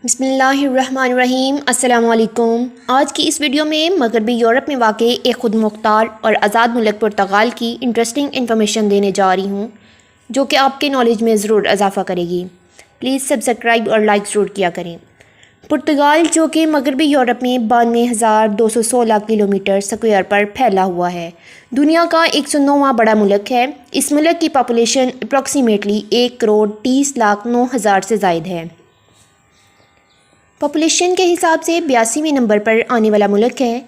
بسم اللہ الرحمن الرحیم۔ السلام علیکم۔ آج کی اس ویڈیو میں مغربی یورپ میں واقع ایک خود مختار اور آزاد ملک پرتگال کی انٹرسٹنگ انفارمیشن دینے جا رہی ہوں جو کہ آپ کے نالج میں ضرور اضافہ کرے گی۔ پلیز سبسکرائب اور لائک ضرور کیا کریں۔ پرتگال جو کہ مغربی یورپ میں 92,216 کلومیٹر اسکوائر پر پھیلا ہوا ہے، دنیا کا 109واں بڑا ملک ہے۔ اس ملک کی پاپولیشن اپروکسیمیٹلی 1,30,09,000 سے زائد ہے۔ پاپولیشن کے حساب سے 82ویں نمبر پر آنے والا ملک ہے۔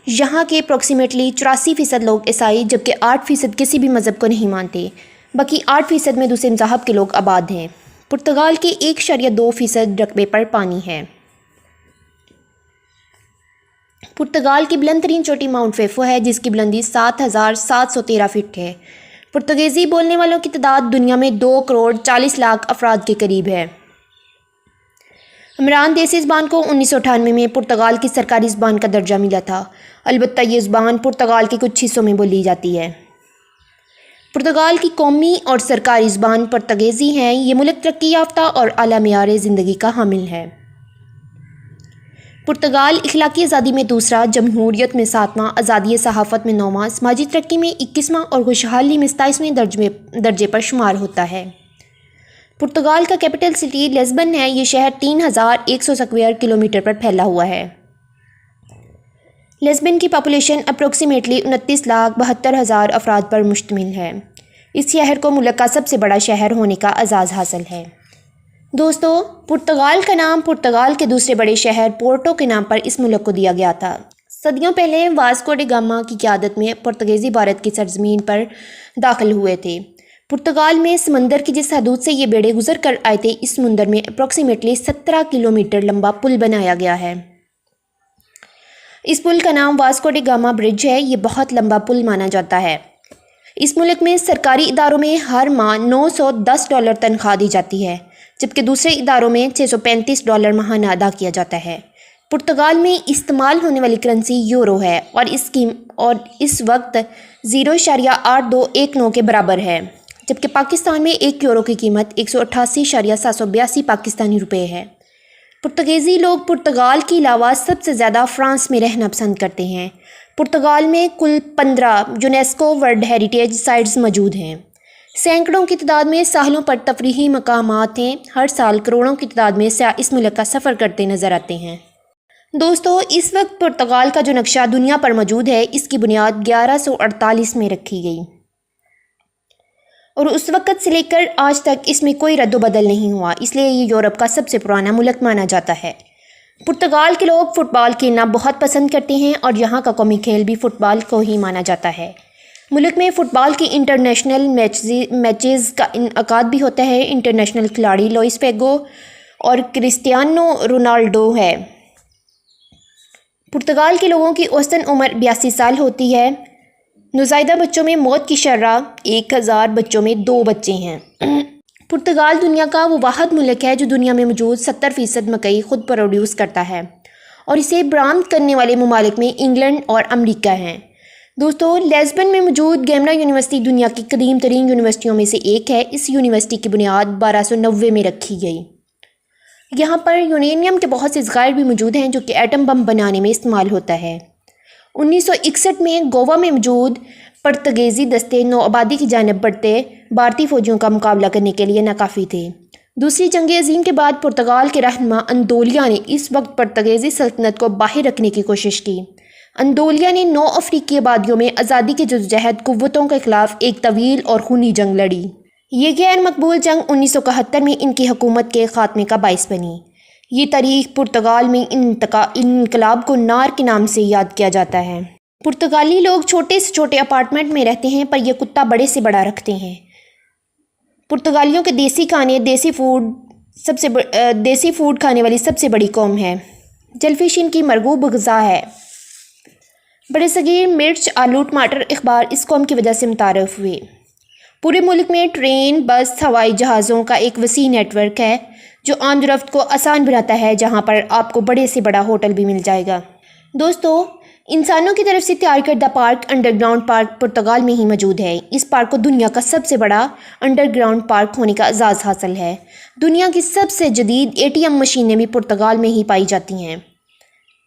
یہاں کے اپروکسیمیٹلی 84% لوگ عیسائی جبکہ 8% کسی بھی مذہب کو نہیں مانتے، باقی 8% میں دوسرے مذاہب کے لوگ آباد ہیں۔ پرتگال کے 1.2% رقبے پر پانی ہے۔ پرتگال کی بلند ترین چوٹی ماؤنٹ فیفو ہے جس کی بلندی 7,713 فٹ ہے۔ پرتگیزی بولنے والوں کی تعداد دنیا میں 2,40,00,000 افراد کے قریب ہے۔ عمران دیسی زبان کو 1998 میں پرتگال کی سرکاری زبان کا درجہ ملا تھا، البتہ یہ زبان پرتگال کے کچھ حصوں میں بولی جاتی ہے۔ پرتگال کی قومی اور سرکاری زبان پرتگیزی ہے۔ یہ ملک ترقی یافتہ اور اعلیٰ معیار زندگی کا حامل ہے۔ پرتگال اخلاقی آزادی میں دوسرا، جمہوریت میں 7واں، آزادی صحافت میں 9واں، سماجی ترقی میں 21واں اور خوشحالی میں 27ویں درجے پر شمار ہوتا ہے۔ پرتگال کا کیپٹل سٹی لسبن ہے۔ یہ شہر 3,100 اسکوائر کلومیٹر پر پھیلا ہوا ہے۔ لسبن کی پاپولیشن اپروکسیمیٹلی 29,72,000 افراد پر مشتمل ہے۔ اس شہر کو ملک کا سب سے بڑا شہر ہونے کا اعزاز حاصل ہے۔ دوستو، پرتگال کا نام پرتگال کے دوسرے بڑے شہر پورٹو کے نام پر اس ملک کو دیا گیا تھا۔ صدیوں پہلے واسکو ڈی گاما کی قیادت میں پرتگیزی بھارت کی سرزمین پر داخل ہوئے تھے۔ پرتگال میں سمندر کی جس حدود سے یہ بیڑے گزر کر آئے تھے، اس سمندر میں اپروکسیمیٹلی 17 کلومیٹر لمبا پل بنایا گیا ہے۔ اس پل کا نام واسکو ڈی گاما برج ہے۔ یہ بہت لمبا پل مانا جاتا ہے۔ اس ملک میں سرکاری اداروں میں ہر ماہ $910 تنخواہ دی جاتی ہے جبکہ دوسرے اداروں میں $635 ماہانہ ادا کیا جاتا ہے۔ پرتگال میں استعمال ہونے والی کرنسی یورو ہے اور اس وقت 0.8219 کے برابر ہے، جبکہ پاکستان میں 1 یورو کی قیمت 188.782 پاکستانی روپے ہے۔ پرتگیزی لوگ پرتگال کے علاوہ سب سے زیادہ فرانس میں رہنا پسند کرتے ہیں۔ پرتگال میں کل 15 یونیسکو ورلڈ ہیریٹیج سائٹس موجود ہیں۔ سینکڑوں کی تعداد میں ساحلوں پر تفریحی مقامات ہیں۔ ہر سال کروڑوں کی تعداد میں سیاح اس ملک کا سفر کرتے نظر آتے ہیں۔ دوستو، اس وقت پرتگال کا جو نقشہ دنیا پر موجود ہے، اس کی بنیاد 1148 میں رکھی گئی اور اس وقت سے لے کر آج تک اس میں کوئی رد و بدل نہیں ہوا، اس لیے یہ یورپ کا سب سے پرانا ملک مانا جاتا ہے۔ پرتگال کے لوگ فٹ بال کھیلنا بہت پسند کرتے ہیں اور یہاں کا قومی کھیل بھی فٹ بال کو ہی مانا جاتا ہے۔ ملک میں فٹ بال کی انٹرنیشنل میچز کا انعقاد بھی ہوتا ہے۔ انٹرنیشنل کھلاڑی لوئس فیگو اور کرسٹیانو رونالڈو ہے۔ پرتگال کے لوگوں کی اوسطاً عمر 82 سال ہوتی ہے۔ نوزائیدہ بچوں میں موت کی شرح 1,000 بچوں میں 2 بچے ہیں۔ پرتگال دنیا کا وہ واحد ملک ہے جو دنیا میں موجود 70% مکئی خود پروڈیوس کرتا ہے اور اسے برآمد کرنے والے ممالک میں انگلینڈ اور امریکہ ہیں۔ دوستو، لیسبن میں موجود گیمنا یونیورسٹی دنیا کی قدیم ترین یونیورسٹیوں میں سے ایک ہے۔ اس یونیورسٹی کی بنیاد 1290 میں رکھی گئی۔ یہاں پر یورینیم کے بہت سے ذخائر بھی موجود ہیں جو کہ ایٹم بم بنانے میں استعمال ہوتا ہے۔ 1961 میں گوا میں موجود پرتگیزی دستے نوآبادی کی جانب بڑھتے بھارتی فوجیوں کا مقابلہ کرنے کے لیے ناکافی تھے۔ دوسری جنگ عظیم کے بعد پرتگال کے رہنما اندولیا نے اس وقت پرتگیزی سلطنت کو باہر رکھنے کی کوشش کی۔ اندولیا نے 9 افریقی آبادیوں میں آزادی کے جدوجہد قوتوں کے خلاف ایک طویل اور خونی جنگ لڑی۔ یہ غیر مقبول جنگ 1971 میں ان کی حکومت کے خاتمے کا باعث بنی۔ یہ تاریخ پرتگال میں انقلاب کو نار کے نام سے یاد کیا جاتا ہے۔ پرتگالی لوگ چھوٹے سے چھوٹے اپارٹمنٹ میں رہتے ہیں پر یہ کتا بڑے سے بڑا رکھتے ہیں۔ پرتگالیوں کے دیسی کھانے دیسی فوڈ کھانے والی سب سے بڑی قوم ہے۔ جیلی فش ان کی مرغوب غذا ہے۔ بڑے صغیر مرچ، آلو، ٹماٹر، اخبار اس قوم کی وجہ سے متعارف ہوئے۔ پورے ملک میں ٹرین، بس، ہوائی جہازوں کا ایک وسیع نیٹ ورک ہے جو آمد و رفت کو آسان بناتا ہے، جہاں پر آپ کو بڑے سے بڑا ہوٹل بھی مل جائے گا۔ دوستو، انسانوں کی طرف سے تیار کردہ park under ground park Portugal میں ہی موجود ہے۔ اس پارک کو دنیا کا سب سے بڑا انڈر گراؤنڈ پارک ہونے کا اعزاز حاصل ہے۔ دنیا کی سب سے جدید ATM مشینیں بھی پرتگال میں ہی پائی جاتی ہیں۔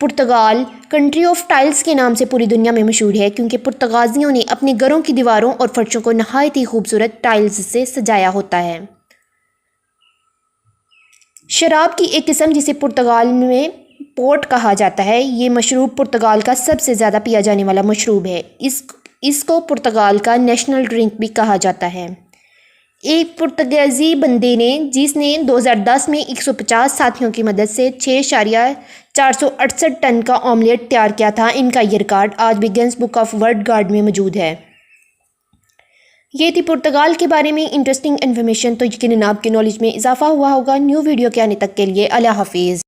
پرتگال کنٹری آف ٹائلز کے نام سے پوری دنیا میں مشہور ہے کیونکہ پرتگازیوں نے اپنے گھروں کی دیواروں اور فرشوں کو نہایت ہی خوبصورت ٹائلز سے سجایا ہوتا ہے۔ شراب کی ایک قسم جسے پرتگال میں پورٹ کہا جاتا ہے، یہ مشروب پرتگال کا سب سے زیادہ پیا جانے والا مشروب ہے۔ اس کو پرتگال کا نیشنل ڈرنک بھی کہا جاتا ہے۔ ایک پرتگالی بندے نے جس نے 2010 میں 150 ساتھیوں کی مدد سے 6.468 ٹن کا آملیٹ تیار کیا تھا، ان کا یہ ریکارڈ آج بھی grains book of world record میں موجود ہے۔ یہ تھی پرتگال کے بارے میں انٹرسٹنگ انفارمیشن، تو یقیناً آپ کے نالج میں اضافہ ہوا ہوگا۔ نیو ویڈیو کے آنے تک کے لیے اللہ حافظ۔